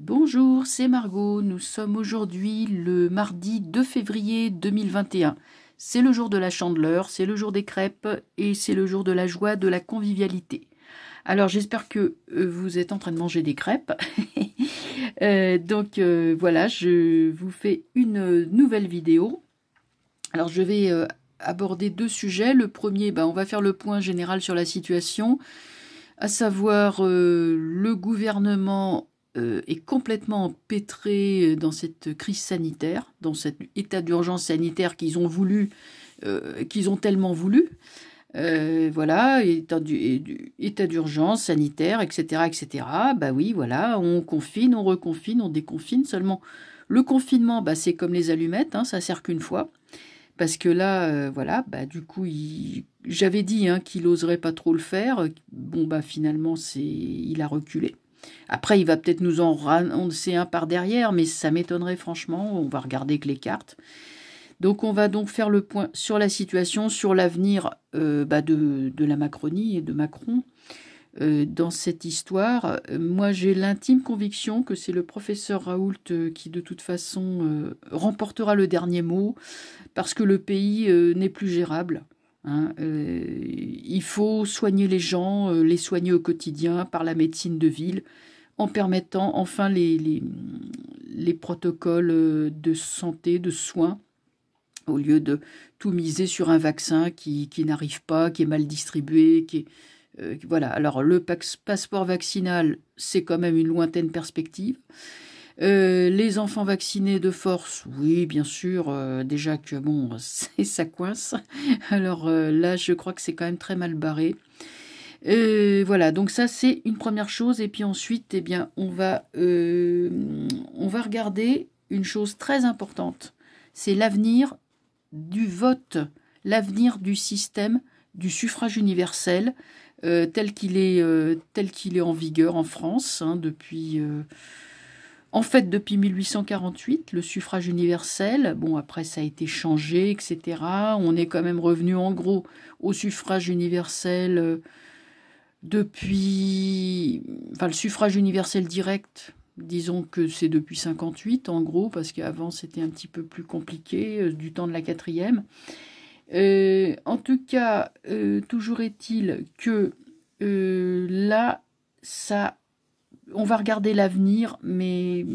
Bonjour, c'est Margot. Nous sommes aujourd'hui le mardi 2 février 2021. C'est le jour de la Chandeleur, c'est le jour des crêpes et c'est le jour de la joie, de la convivialité. Alors j'espère que vous êtes en train de manger des crêpes. Voilà, je vous fais une nouvelle vidéo. Alors je vais aborder deux sujets. Le premier, on va faire le point général sur la situation, à savoir le gouvernement est complètement empêtré dans cette crise sanitaire, dans cet état d'urgence sanitaire qu'ils ont voulu, qu'ils ont tellement voulu. Voilà, état d'urgence sanitaire, etc., etc. Bah oui, voilà, on confine, on reconfine, on déconfine. Seulement, le confinement, c'est comme les allumettes, hein, ça sert qu'une fois. Parce que là, voilà, du coup, j'avais dit qu'il n'oserait pas trop le faire. Bon, finalement, il a reculé. Après, il va peut-être nous en renoncer un par derrière, mais ça m'étonnerait franchement. On va regarder que les cartes. Donc, on va donc faire le point sur la situation, sur l'avenir de la Macronie et de Macron dans cette histoire. Moi, j'ai l'intime conviction que c'est le professeur Raoult qui, de toute façon, remportera le dernier mot, parce que le pays n'est plus gérable. Il faut soigner les gens, les soigner au quotidien par la médecine de ville, en permettant enfin les protocoles de santé, de soins, au lieu de tout miser sur un vaccin qui n'arrive pas, qui est mal distribué, voilà. Alors le passeport vaccinal, c'est quand même une lointaine perspective. Les enfants vaccinés de force, oui, bien sûr, déjà que bon, ça coince. Alors là, je crois que c'est quand même très mal barré. Voilà, donc ça c'est une première chose. Et puis ensuite, on va regarder une chose très importante. C'est l'avenir du vote, l'avenir du système du suffrage universel tel qu'il est en vigueur en France depuis 1848, le suffrage universel. Bon, après ça a été changé, etc. On est quand même revenu en gros au suffrage universel depuis... Enfin, le suffrage universel direct, disons que c'est depuis 58 en gros, parce qu'avant c'était un petit peu plus compliqué, du temps de la 4e. En tout cas, toujours est-il que là, on va regarder l'avenir, mais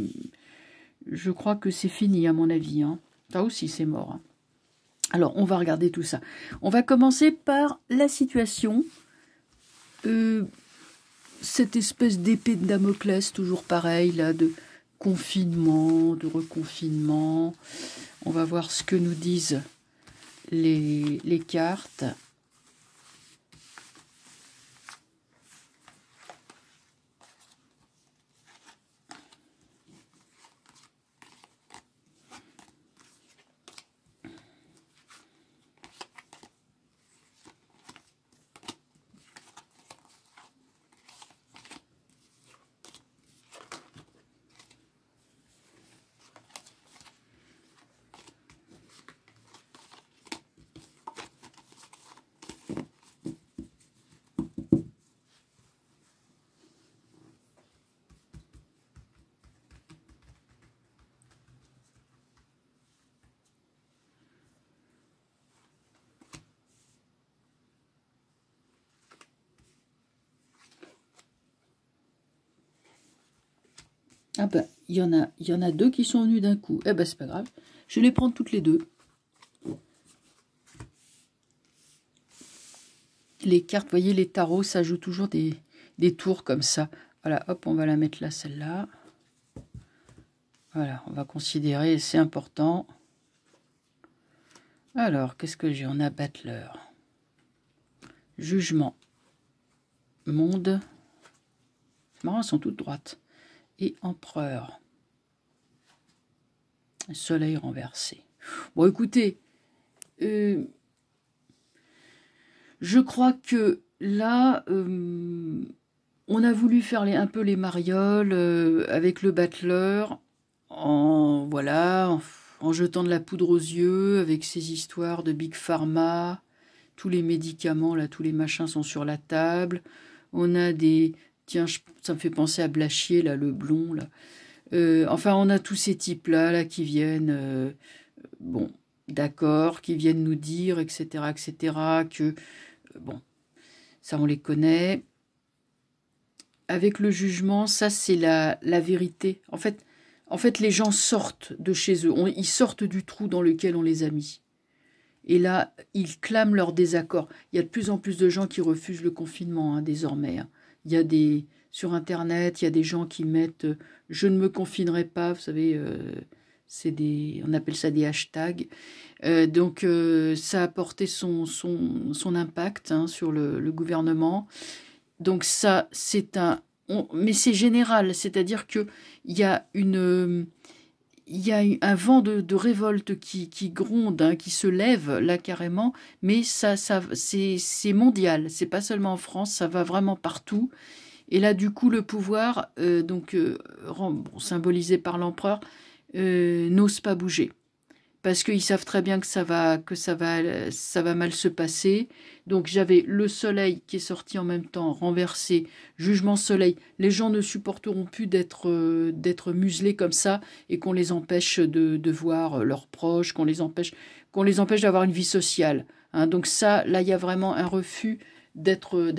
je crois que c'est fini à mon avis. Ça aussi, c'est mort. Alors, on va regarder tout ça. On va commencer par la situation. Cette espèce d'épée de Damoclès, toujours pareil, là, de confinement, de reconfinement. On va voir ce que nous disent les cartes. Ah il y en a deux qui sont venus d'un coup. C'est pas grave. Je vais les prendre toutes les deux. Les cartes, vous voyez, les tarots, ça joue toujours des tours comme ça. Voilà, hop, on va la mettre là, celle-là. Voilà, on va considérer, c'est important. Alors, qu'est-ce que j'ai? On a Battleur. Jugement. Monde. C'est marrant, elles sont toutes droites. Et Empereur. Soleil renversé. Bon, écoutez, je crois que là, on a voulu faire un peu les marioles avec le Battleur, en jetant de la poudre aux yeux, avec ces histoires de Big Pharma, tous les médicaments, là, tous les machins sont sur la table. On a des... Tiens, ça me fait penser à Blachier, là, le blond, là. Enfin, on a tous ces types-là là, qui viennent, bon, d'accord, qui viennent nous dire, etc., que, bon, ça on les connaît. Avec le jugement, ça c'est la vérité. En fait, les gens sortent de chez eux, ils sortent du trou dans lequel on les a mis. Et là, ils clament leur désaccord. Il y a de plus en plus de gens qui refusent le confinement, hein, désormais. Hein. Il y a sur Internet, il y a des gens qui mettent je ne me confinerai pas », vous savez, on appelle ça des hashtags. Donc, ça a porté son impact, hein, sur le gouvernement. Donc ça, mais c'est général, c'est-à-dire qu'il y a un vent de révolte qui gronde, hein, qui se lève là carrément, mais c'est mondial, c'est pas seulement en France, ça va vraiment partout. Et là, du coup, le pouvoir, symbolisé par l'empereur, n'ose pas bouger. Parce qu'ils savent très bien que ça va mal se passer. Donc j'avais le soleil qui est sorti en même temps, renversé, jugement soleil. Les gens ne supporteront plus d'être muselés comme ça et qu'on les empêche de voir leurs proches, qu'on les empêche d'avoir une vie sociale. Hein. Donc ça, là, il y a vraiment un refus d'être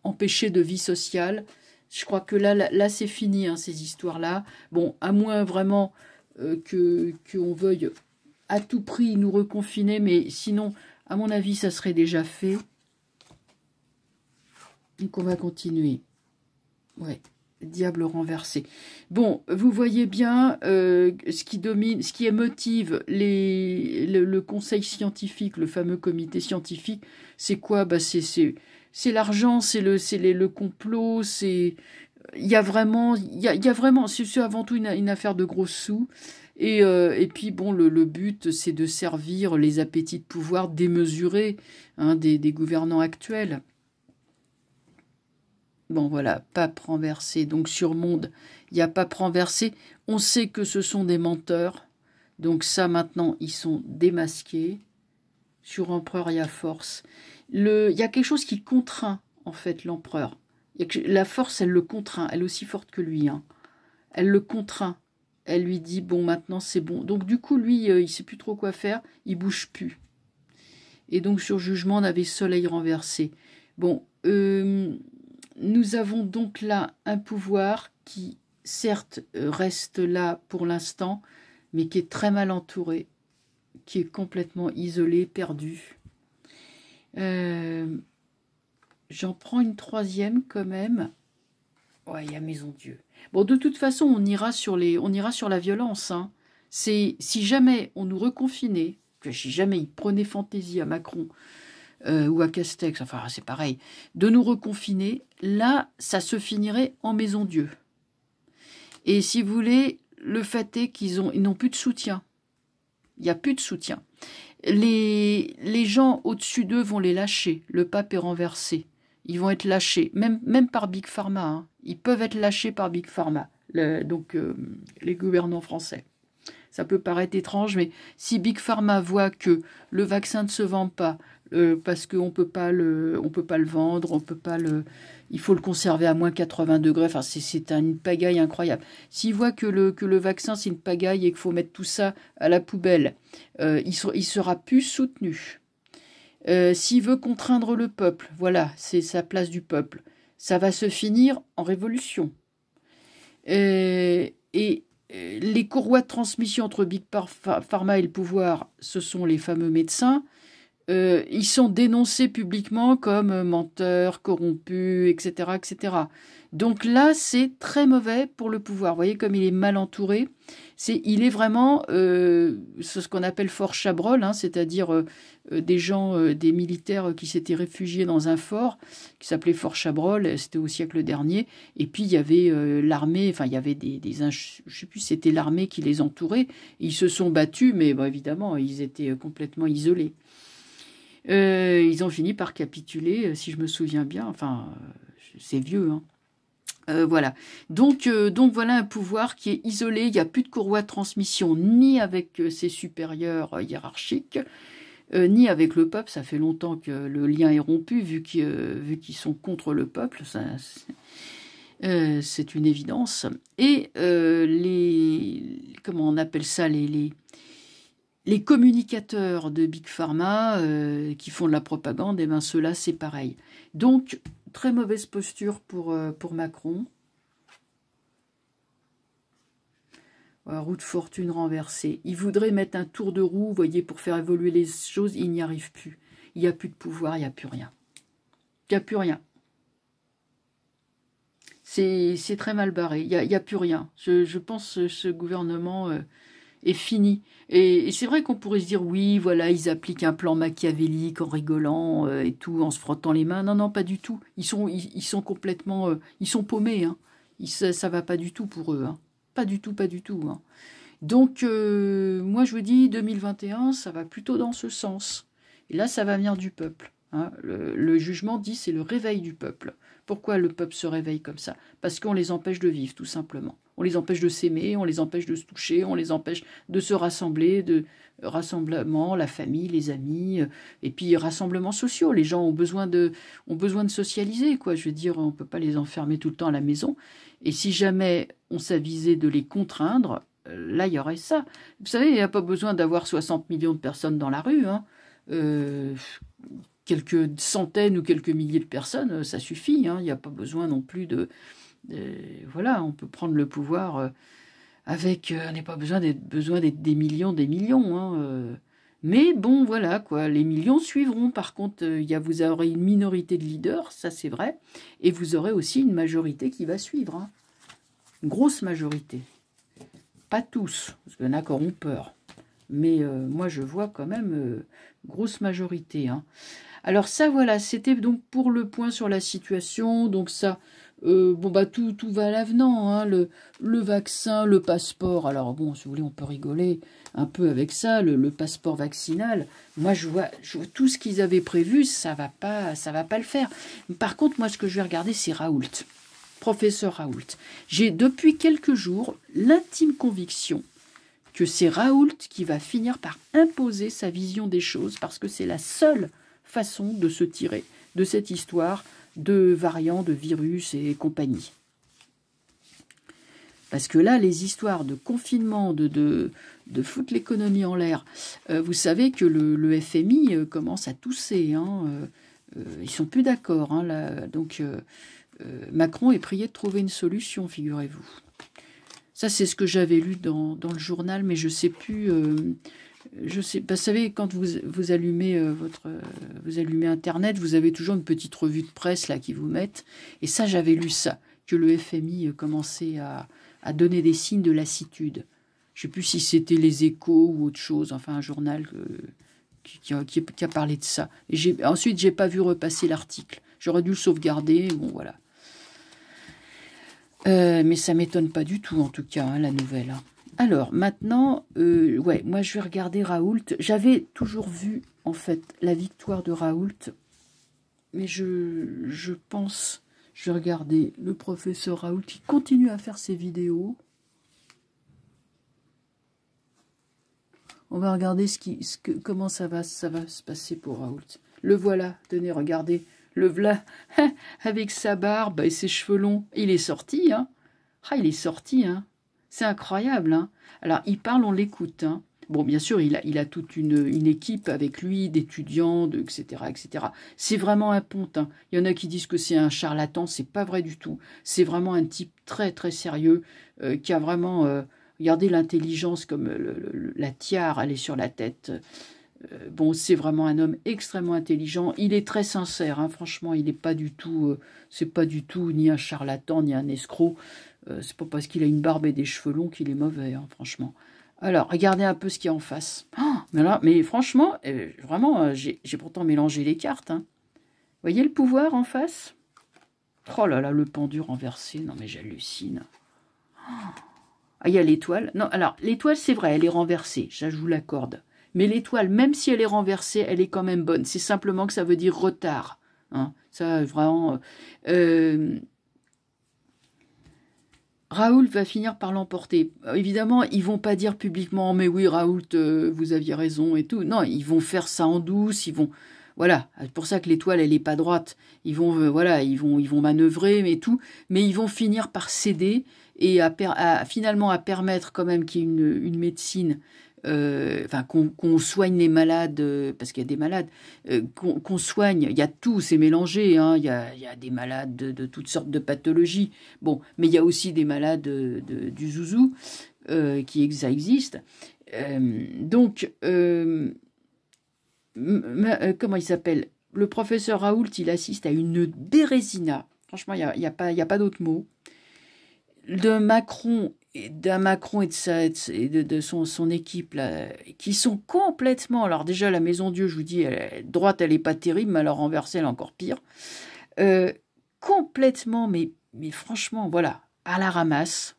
empêché de vie sociale. Je crois que là c'est fini, hein, ces histoires-là. Bon, à moins vraiment qu'on veuille à tout prix nous reconfiner, mais sinon, à mon avis, ça serait déjà fait. Donc on va continuer. Ouais, diable renversé. Bon, vous voyez bien ce qui domine, ce qui motive le conseil scientifique, le fameux comité scientifique, c'est quoi? Bah c'est l'argent, c'est le complot, c'est... Il y a vraiment, c'est avant tout une affaire de gros sous. Et puis, bon, le but, c'est de servir les appétits de pouvoir démesurés, hein, des gouvernants actuels. Bon, voilà, pape renversé. Donc, sur Monde, il y a pape renversé. On sait que ce sont des menteurs. Donc, ça, maintenant, ils sont démasqués. Sur empereur, il y a force. Il y a quelque chose qui contraint, en fait, l'empereur. La force, elle le contraint, elle est aussi forte que lui. Hein. Elle le contraint. Elle lui dit, bon, maintenant c'est bon. Donc du coup, lui, il ne sait plus trop quoi faire, il bouge plus. Et donc sur jugement, on avait soleil renversé. Bon, nous avons donc là un pouvoir qui, certes, reste là pour l'instant, mais qui est très mal entouré, qui est complètement isolé, perdu. J'en prends une troisième quand même. Ouais, il y a Maison Dieu. Bon, de toute façon, on ira sur la violence. Hein. Si jamais on nous reconfinait, si jamais il prenait fantaisie à Macron ou à Castex, enfin c'est pareil, de nous reconfiner, là, ça se finirait en Maison Dieu. Et si vous voulez, le fait est qu'ils n'ont plus de soutien. Il n'y a plus de soutien. Les gens au-dessus d'eux vont les lâcher. Le pape est renversé. Ils vont être lâchés, même par Big Pharma. Hein. Ils peuvent être lâchés par Big Pharma, donc les gouvernants français. Ça peut paraître étrange, mais si Big Pharma voit que le vaccin ne se vend pas, parce qu'on peut pas le vendre, il faut le conserver à moins 80 degrés, enfin c'est une pagaille incroyable. S'il voit que le vaccin c'est une pagaille et qu'il faut mettre tout ça à la poubelle, il sera plus soutenu. S'il veut contraindre le peuple, voilà, c'est sa place du peuple. Ça va se finir en révolution. Et les courroies de transmission entre Big Pharma et le pouvoir, ce sont les fameux médecins. Ils sont dénoncés publiquement comme menteurs, corrompus, etc., etc. Donc là, c'est très mauvais pour le pouvoir. Vous voyez comme il est mal entouré. Il est vraiment ce qu'on appelle fort Chabrol, hein, c'est-à-dire des gens, des militaires qui s'étaient réfugiés dans un fort qui s'appelait Fort Chabrol, c'était au siècle dernier. Et puis il y avait l'armée, enfin il y avait je sais plus, c'était l'armée qui les entourait. Ils se sont battus, mais bon, évidemment, ils étaient complètement isolés. Ils ont fini par capituler, si je me souviens bien. Enfin, c'est vieux, hein. Voilà. Donc voilà un pouvoir qui est isolé. Il n'y a plus de courroie de transmission ni avec ses supérieurs hiérarchiques, ni avec le peuple. Ça fait longtemps que le lien est rompu vu qu'ils sont contre le peuple. C'est une évidence. Et comment on appelle ça, les communicateurs de Big Pharma qui font de la propagande, et bien ceux-là, c'est pareil. Donc, très mauvaise posture pour Macron. Voilà, roue de fortune renversée. Il voudrait mettre un tour de roue, vous voyez, pour faire évoluer les choses, il n'y arrive plus. Il n'y a plus de pouvoir, il n'y a plus rien. Il n'y a plus rien. C'est très mal barré, il n'y a plus rien. Je pense que ce gouvernement est fini. Et c'est vrai qu'on pourrait se dire, oui, voilà, ils appliquent un plan machiavélique en rigolant et tout, en se frottant les mains. Non, non, pas du tout. Ils sont complètement... ils sont paumés. Hein. Ça va pas du tout pour eux. Hein. Pas du tout, pas du tout. Hein. Donc, moi, je vous dis, 2021, ça va plutôt dans ce sens. Et là, ça va venir du peuple. Hein. Le jugement dit, c'est le réveil du peuple. Pourquoi le peuple se réveille comme ça? Parce qu'on les empêche de vivre, tout simplement. On les empêche de s'aimer, on les empêche de se toucher, on les empêche de se rassembler, de rassemblement, la famille, les amis, et puis rassemblements sociaux. Les gens ont besoin de socialiser, quoi. Je veux dire, on ne peut pas les enfermer tout le temps à la maison. Et si jamais on s'avisait de les contraindre, là, il y aurait ça. Vous savez, il n'y a pas besoin d'avoir 60 millions de personnes dans la rue, hein. Quelques centaines ou quelques milliers de personnes, ça suffit. Hein. Il n'y a pas besoin non plus voilà, on peut prendre le pouvoir avec... on n'a pas besoin d'être des millions. Hein. Mais bon, voilà, quoi. Les millions suivront. Par contre, vous aurez une minorité de leaders, ça c'est vrai. Et vous aurez aussi une majorité qui va suivre. Hein. Une grosse majorité. Pas tous, parce qu'il y en a qui auront peur. Mais moi, je vois quand même grosse majorité. Hein. Alors ça, voilà, c'était donc pour le point sur la situation. Donc ça, bon, bah tout va à l'avenant. Hein, le vaccin, le passeport. Alors bon, si vous voulez, on peut rigoler un peu avec ça. Le passeport vaccinal. Moi, je vois tout ce qu'ils avaient prévu, ça va pas le faire. Par contre, moi, ce que je vais regarder, c'est Raoult. Professeur Raoult. J'ai depuis quelques jours l'intime conviction que c'est Raoult qui va finir par imposer sa vision des choses, parce que c'est la seule façon de se tirer de cette histoire de variants, de virus et compagnie. Parce que là, les histoires de confinement, de foutre l'économie en l'air, vous savez que le FMI commence à tousser. Hein, ils sont plus d'accord. Hein, là, donc, Macron est prié de trouver une solution, figurez-vous. Ça, c'est ce que j'avais lu dans le journal, mais je ne sais plus... vous savez, quand vous allumez vous allumez Internet, vous avez toujours une petite revue de presse là qui vous mettent. Et ça, j'avais lu ça, que le FMI commençait à donner des signes de lassitude. Je ne sais plus si c'était les Échos ou autre chose, enfin un journal qui a parlé de ça. Et ensuite, j'ai pas vu repasser l'article. J'aurais dû le sauvegarder, bon voilà. Mais ça m'étonne pas du tout, en tout cas, hein, la nouvelle. Hein. Alors, maintenant, ouais, moi, je vais regarder Raoult. J'avais toujours vu, en fait, la victoire de Raoult. Mais je pense, je vais regarder le professeur Raoult qui continue à faire ses vidéos. On va regarder comment ça va se passer pour Raoult. Le voilà, tenez, regardez. Le voilà, avec sa barbe et ses cheveux longs. Il est sorti, hein. Ah, il est sorti, hein. C'est incroyable, hein. Alors, il parle, on l'écoute, hein. Bon, bien sûr, il a toute une équipe avec lui, d'étudiants, etc., etc. C'est vraiment un ponte, hein. Il y en a qui disent que c'est un charlatan, c'est pas vrai du tout. C'est vraiment un type très, très sérieux, qui a vraiment... regardez l'intelligence comme la tiare, elle est sur la tête. Bon, c'est vraiment un homme extrêmement intelligent. Il est très sincère, hein, franchement. Il n'est pas du tout, c'est pas du tout ni un charlatan ni un escroc. C'est pas parce qu'il a une barbe et des cheveux longs qu'il est mauvais, hein, franchement. Alors, regardez un peu ce qu'il y a en face. Oh, mais franchement, vraiment, j'ai pourtant mélangé les cartes. Hein. Voyez le pouvoir en face? Oh là là, le pendu renversé. Non mais j'hallucine. Ah, il y a l'étoile. Non, alors l'étoile, c'est vrai, elle est renversée. Ça, je vous l'accorde. Mais l'étoile, même si elle est renversée, elle est quand même bonne. C'est simplement que ça veut dire retard. Hein. Ça, vraiment... Raoult va finir par l'emporter. Évidemment, ils vont pas dire publiquement « Mais oui, Raoult, vous aviez raison » et tout. Non, ils vont faire ça en douce. Ils vont... voilà, c'est pour ça que l'étoile, elle n'est pas droite. Ils vont, voilà, ils vont manœuvrer, mais tout, mais ils vont finir par céder et finalement à permettre quand même qu'il y ait une médecine, enfin qu'on soigne les malades, parce qu'il y a des malades, qu'on soigne, il y a tout, c'est mélangé, hein, il y a des malades de toutes sortes de pathologies, bon, mais il y a aussi des malades du zouzou, ça existe. Donc, comment il s'appelle? Le professeur Raoult, il assiste à une bérésina. Franchement, il n'y a pas d'autre mot. D'un Macron et de son équipe, là, qui sont complètement... Alors déjà, la Maison Dieu, je vous dis, droite, elle n'est pas terrible, mais alors renversée, elle est encore pire. Complètement, mais franchement, voilà, à la ramasse.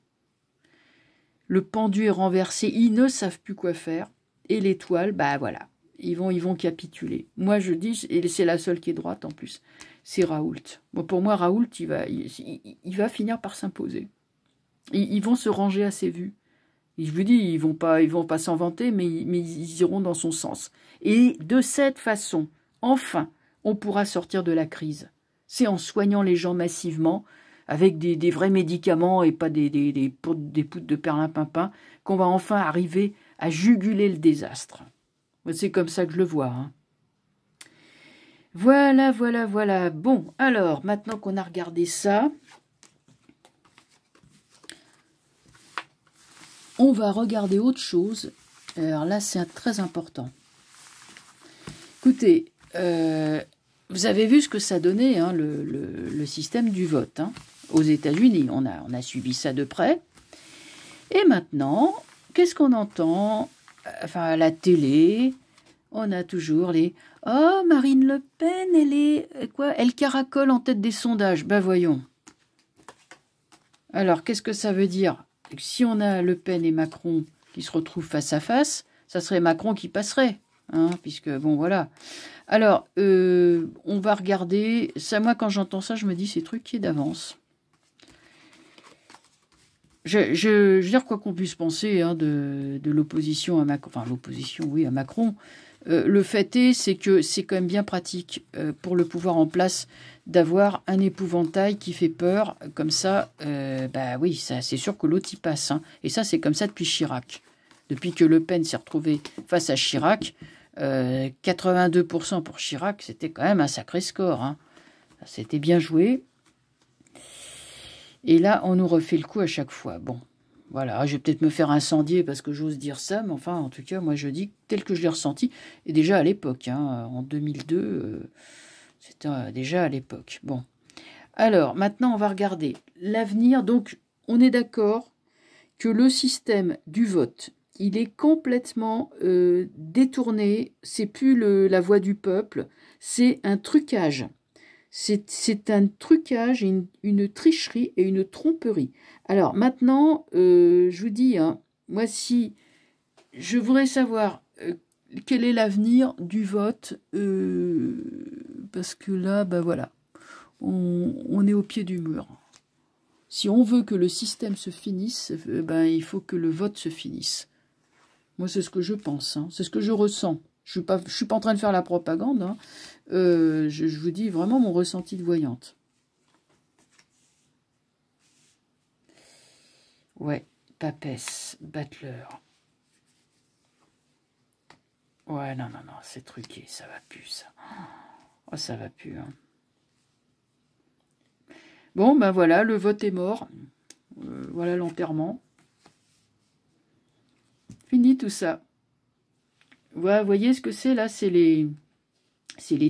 Le pendu est renversé, ils ne savent plus quoi faire. Et l'étoile, bah voilà, ils vont capituler. Moi, je dis, et c'est la seule qui est droite en plus, c'est Raoult. Bon, pour moi, Raoult, il va finir par s'imposer. Ils vont se ranger à ses vues. Et je vous dis, ils vont pas s'en vanter, mais ils iront dans son sens. Et de cette façon, enfin, on pourra sortir de la crise. C'est en soignant les gens massivement, avec des vrais médicaments et pas des poudres de perlimpinpin, qu'on va enfin arriver à juguler le désastre. C'est comme ça que je le vois. Hein. Voilà, voilà, voilà. Bon, alors, maintenant qu'on a regardé ça, on va regarder autre chose. Alors là, c'est très important. Écoutez, vous avez vu ce que ça donnait, hein, le système du vote, hein, aux États-Unis. On a suivi ça de près. Et maintenant, qu'est-ce qu'on entend? Enfin, à la télé, on a toujours les « Oh, Marine Le Pen, elle est... quoi? Elle caracole en tête des sondages. » Ben voyons. Alors, qu'est-ce que ça veut dire? Si on a Le Pen et Macron qui se retrouvent face à face, ça serait Macron qui passerait. Hein, puisque, bon, voilà. Alors, on va regarder. Ça, moi, quand j'entends ça, je me dis, c'est truqué d'avance. Je veux dire, quoi qu'on puisse penser hein, de l'opposition à Macron, enfin, l'opposition, oui, à Macron, le fait c'est que c'est quand même bien pratique pour le pouvoir en place d'avoir un épouvantail qui fait peur, comme ça, bah oui, ça, c'est sûr que l'autre y passe. Hein. Et ça, c'est comme ça depuis Chirac. Depuis que Le Pen s'est retrouvé face à Chirac, 82% pour Chirac, c'était quand même un sacré score. Hein. C'était bien joué. Et là, on nous refait le coup à chaque fois. Bon, voilà, je vais peut-être me faire incendier parce que j'ose dire ça, mais enfin, en tout cas, moi, je dis tel que je l'ai ressenti. Et déjà à l'époque, hein, en 2002, c'était déjà à l'époque. Bon, alors, maintenant, on va regarder l'avenir. Donc, on est d'accord que le système du vote, il est complètement détourné. C'est plus la voix du peuple, c'est un trucage. C'est un trucage, une tricherie et une tromperie. Alors maintenant, je vous dis, hein, moi si je voudrais savoir quel est l'avenir du vote, parce que là, ben voilà, on est au pied du mur. Si on veut que le système se finisse, ben il faut que le vote se finisse. Moi, c'est ce que je pense, hein, c'est ce que je ressens. Je ne suis pas en train de faire la propagande, hein. Je vous dis vraiment mon ressenti de voyante. Ouais, Papesse, Battler. Ouais, non, c'est truqué, ça va plus, ça. Oh, ça va plus, hein. Bon, ben voilà, le vote est mort. Voilà l'enterrement. Fini tout ça. Ouais, vous voyez ce que c'est, là, c'est les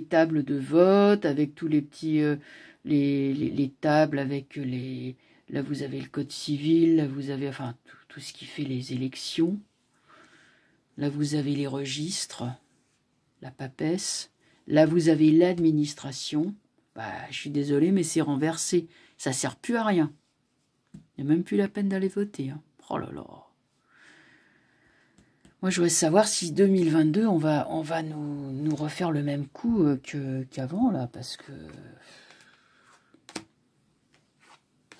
tables de vote avec tous les petits... les tables avec les... Là, vous avez le code civil, là, vous avez enfin tout ce qui fait les élections. Là, vous avez les registres, la papesse. Là, vous avez l'administration. Bah, je suis désolée, mais c'est renversé. Ça ne sert plus à rien. Il n'y a même plus la peine d'aller voter. Hein. Oh là là. Moi, je voudrais savoir si 2022, on va nous refaire le même coup qu'avant, là, parce que...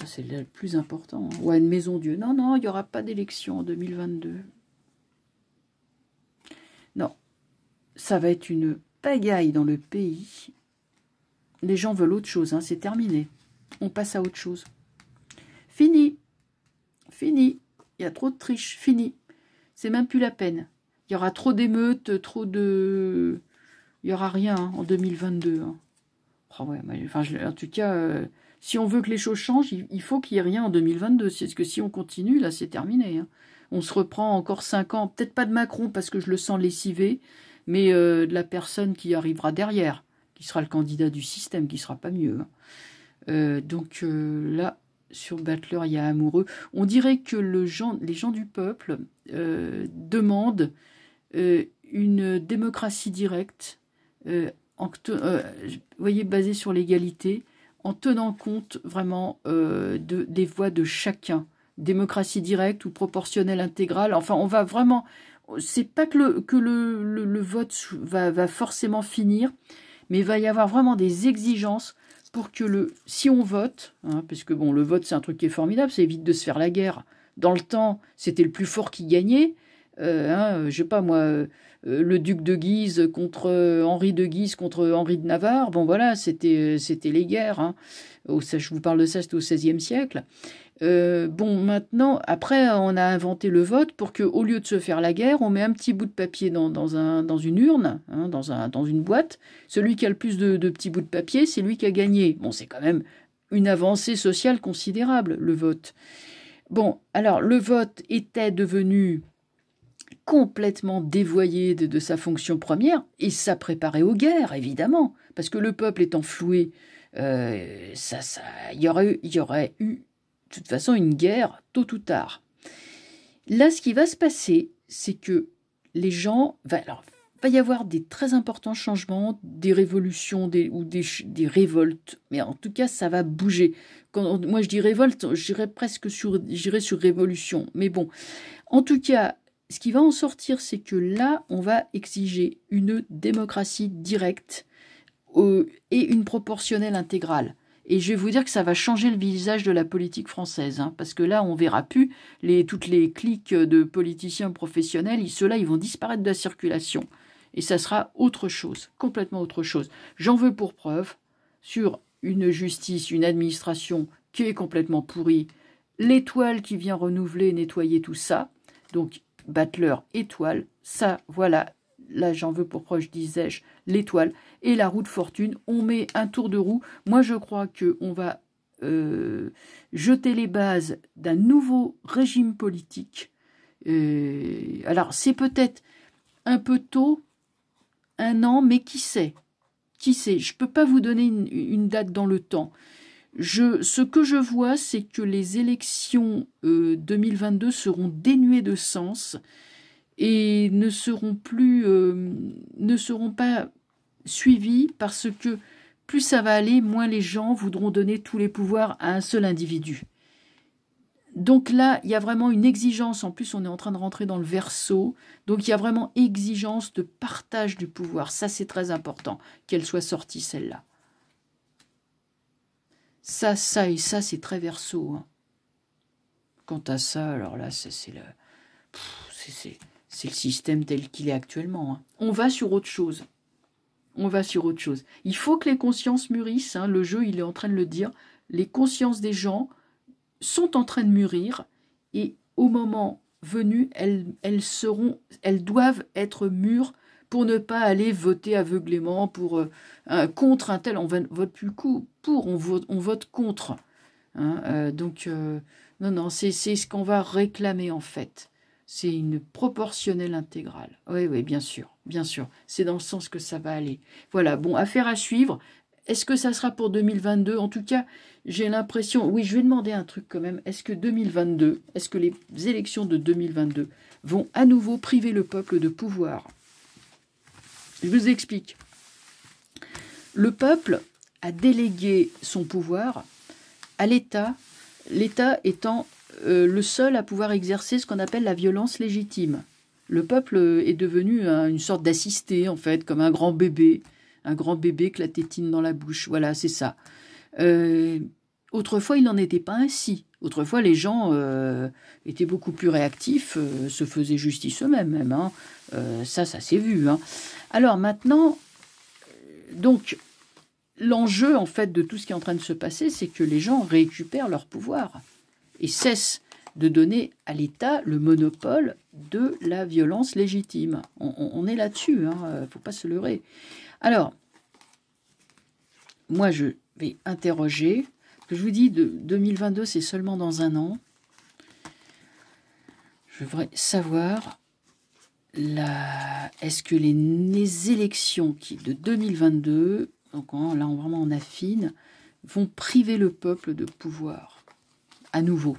C'est le plus important. Hein. Ouais, une maison Dieu. Non, il n'y aura pas d'élection en 2022. Non. Ça va être une pagaille dans le pays. Les gens veulent autre chose, hein, c'est terminé. On passe à autre chose. Fini. Fini. Il y a trop de triche. Fini. C'est même plus la peine. Il y aura trop d'émeutes, trop de... Il n'y aura rien hein, en 2022. Hein. Oh ouais, enfin, en tout cas, si on veut que les choses changent, il faut qu'il n'y ait rien en 2022. Parce que si on continue, là, c'est terminé. Hein. On se reprend encore 5 ans. Peut-être pas de Macron, parce que je le sens lessivé, mais de la personne qui arrivera derrière, qui sera le candidat du système, qui sera pas mieux. Hein. Donc là, sur Battler, il y a amoureux. On dirait que les gens du peuple demandent une démocratie directe, vous voyez, basée sur l'égalité, en tenant compte vraiment des voix de chacun. Démocratie directe ou proportionnelle intégrale. Enfin, on va vraiment... C'est pas que le vote va forcément finir, mais il va y avoir vraiment des exigences pour que si on vote, hein, parce que bon, le vote c'est un truc qui est formidable, ça évite de se faire la guerre. Dans le temps, c'était le plus fort qui gagnait. Je sais pas moi, le duc de Guise contre Henri de Guise contre Henri de Navarre. Bon voilà, c'était les guerres. Hein. Je vous parle de ça, c'était au XVIe siècle. Bon, maintenant, après, on a inventé le vote pour qu'au lieu de se faire la guerre, on met un petit bout de papier dans une urne, hein, dans une boîte. Celui qui a le plus de petits bouts de papier, c'est lui qui a gagné. Bon, c'est quand même une avancée sociale considérable, le vote. Bon, alors, le vote était devenu complètement dévoyé de sa fonction première, et ça préparait aux guerres, évidemment, parce que le peuple étant floué, il y aurait eu de toute façon une guerre tôt ou tard. Là, ce qui va se passer, c'est que les gens... Alors, va y avoir des très importants changements, des révolutions ou des révoltes, mais en tout cas, ça va bouger. Moi, je dis révolte, j'irais sur révolution. Mais bon, en tout cas, ce qui va en sortir, c'est que là, on va exiger une démocratie directe et une proportionnelle intégrale. Et je vais vous dire que ça va changer le visage de la politique française, hein, parce que là, on ne verra plus toutes les cliques de politiciens professionnels. Ceux-là, ils vont disparaître de la circulation. Et ça sera autre chose, complètement autre chose. J'en veux pour preuve sur une justice, une administration qui est complètement pourrie, l'étoile qui vient renouveler, nettoyer tout ça. Donc, Battler, étoile, ça, voilà. Là, j'en veux pour preuve, disais-je, l'étoile et la roue de fortune. On met un tour de roue. Moi, je crois qu'on va jeter les bases d'un nouveau régime politique. Alors, c'est peut-être un peu tôt, 1 an, mais qui sait? Qui sait? Je ne peux pas vous donner une date dans le temps. Ce que je vois, c'est que les élections 2022 seront dénuées de sens et ne seront pas suivies parce que plus ça va aller, moins les gens voudront donner tous les pouvoirs à un seul individu. Donc là, il y a vraiment une exigence. En plus, on est en train de rentrer dans le Verseau. Donc il y a vraiment exigence de partage du pouvoir. Ça, c'est très important qu'elle soit sortie, celle-là. Ça et ça, c'est très Verseau. Hein. Quant à ça, alors là, c'est le système tel qu'il est actuellement. Hein. On va sur autre chose. On va sur autre chose. Il faut que les consciences mûrissent. Hein. Le jeu, il est en train de le dire. Les consciences des gens sont en train de mûrir et au moment venu, elles doivent être mûres pour ne pas aller voter aveuglément contre un tel. On vote plus pour, on vote contre. Hein, non, c'est ce qu'on va réclamer en fait. C'est une proportionnelle intégrale. Oui, bien sûr. C'est dans le sens que ça va aller. Voilà, bon, affaire à suivre. Est-ce que ça sera pour 2022? En tout cas, j'ai l'impression... Oui, je vais demander un truc quand même. Est-ce que les élections de 2022 vont à nouveau priver le peuple de pouvoir? Je vous explique. Le peuple a délégué son pouvoir à l'État, l'État étant le seul à pouvoir exercer ce qu'on appelle la violence légitime. Le peuple est devenu une sorte d'assisté, en fait, comme un grand bébé que la tétine dans la bouche. Voilà, c'est ça. Autrefois, il n'en était pas ainsi. Autrefois, les gens étaient beaucoup plus réactifs, se faisaient justice eux-mêmes. Même, hein. Ça s'est vu. Hein. Alors maintenant, Donc, l'enjeu, en fait, de tout ce qui est en train de se passer, c'est que les gens récupèrent leur pouvoir et cessent de donner à l'État le monopole de la violence légitime. On est là-dessus, hein, faut pas se leurrer. Alors, moi, je vais interroger. Je vous dis, 2022, c'est seulement dans un an. Je voudrais savoir, est-ce que les élections de 2022, donc là, vraiment on affine, vont priver le peuple de pouvoir, à nouveau?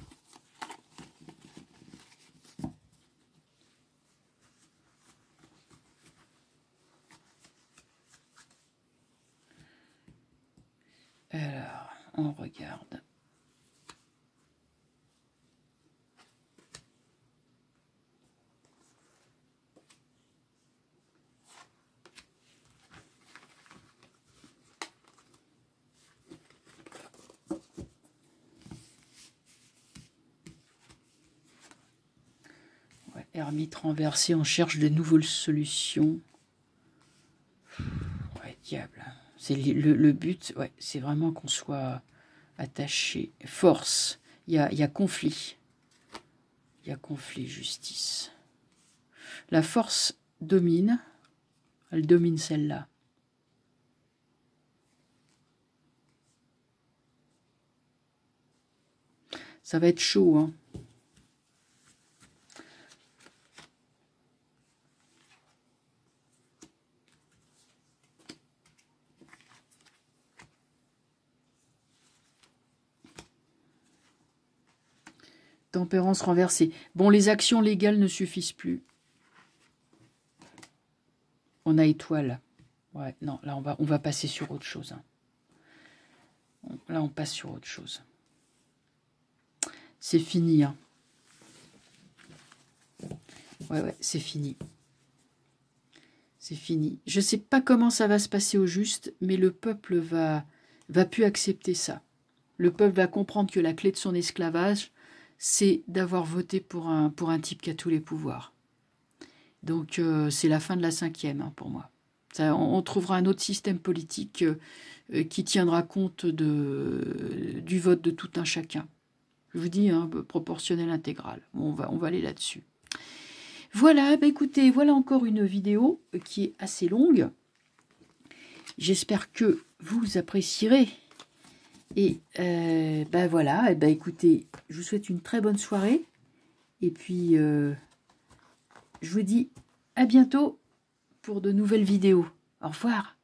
Alors, on regarde. Ouais, ermite renversé, on cherche de nouvelles solutions. Ouais, diable. C'est le but, ouais, c'est vraiment qu'on soit attaché. Force, il y a conflit. Il y a conflit, justice. La force domine. Elle domine celle-là. Ça va être chaud, hein. Tempérance renversée. Bon, les actions légales ne suffisent plus. On a étoile. Ouais, non, là, on va passer sur autre chose. Hein. Là, on passe sur autre chose. C'est fini. Hein. Ouais, c'est fini. C'est fini. Je ne sais pas comment ça va se passer au juste, mais le peuple va plus accepter ça. Le peuple va comprendre que la clé de son esclavage, c'est d'avoir voté pour un type qui a tous les pouvoirs. Donc, c'est la fin de la 5e, hein, pour moi. Ça, on trouvera un autre système politique qui tiendra compte du vote de tout un chacun. Je vous dis, hein, proportionnel intégral. Bon, on va aller là-dessus. Voilà, bah écoutez, voilà encore une vidéo qui est assez longue. J'espère que vous apprécierez. Et ben voilà, et ben écoutez, je vous souhaite une très bonne soirée. Et puis, je vous dis à bientôt pour de nouvelles vidéos. Au revoir.